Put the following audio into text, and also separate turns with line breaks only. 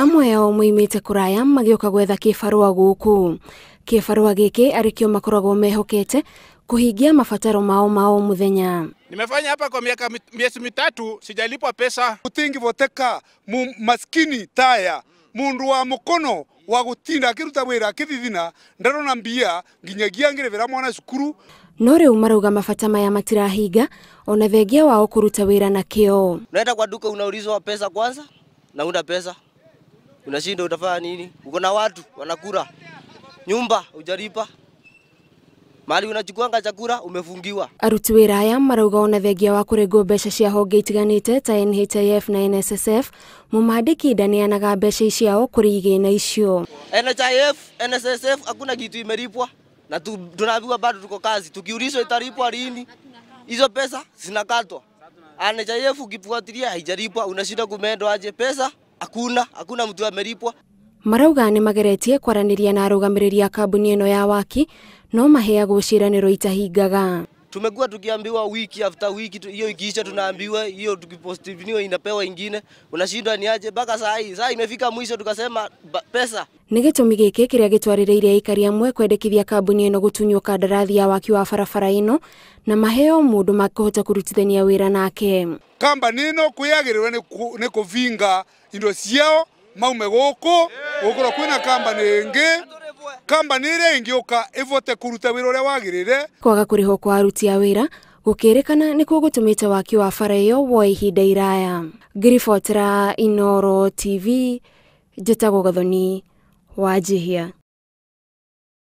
Amwe ao moimite kuraya magioka gwetha kibarua guku. Kibarua giki arikio makoragwo mehokete kuhingia mabataro mao muthenya.
Nimefanya hapa kwa miezi mitatu sijalipwa pesa.
Utingi voteka maskini taya mundu wa mukono wa gutinda akiruta wira kithithina ndarona mbia nginyagia ngirevera mwana cukuru.
No riu marauga mabata maya matirahinga ona thengia wao kuruta wira na kio.
Unaenda kwa duka unaulizwa pesa kwanza na una pesa. Unashinda utafanya nini? Uko na watu wanakula. Nyumba hujalipa. Mali unachukuanga chakula umefungiwa.
Aruti wira aya marauga ona thengia wa kurego mbeca cia honge itiganite ta NHIF na NSSF mumandiki ndaneanaga mbeca icio kuri igina icio.
NHIF, NSSF hakuna kitu imelipwa na tunaambiwa bado tuko kazi. Tukiulizwa italipwa lini? Hizo pesa zinakatwa. NHIF ukifuatilia haijalipwa, unashinda kumendo aje pesa? Hakuna mtu amelipwa.
Marauga ni mageretie kwaraniria na arugamiria kambuni eno ya waki no maheagwo ciraniro itahingaga.
Tumekuwa tukiambiwa wiki after wiki, hiyo ikiisha tunaambiwa hiyo, tukipositiviwa inapewa ingine. Unashindwa ni aje mpaka saa imefika mwisho tukasema pesa.
Ni gitumi giki kiria gitwarireirie aikari amwe kwendekithia kambuni eno gutunywo kandarathi ya waki wa barabara ino na maheo mundu makihota kurutithania wira nake.
Kambuni ino kuyagirirwe ni kuvinga indo ciao maume guku gukura kwina kambuni ingi. Kambuni ire ingioka ivote kuruta wira uria wagirire.
Kwaga kuriho kwa aruti a wira gukirikana nikuo gutumite waki wa bara iyo woe ihinda iraya. Ngiribotera Inooro TV, Njĩtagwo Gathoni Wanjihia.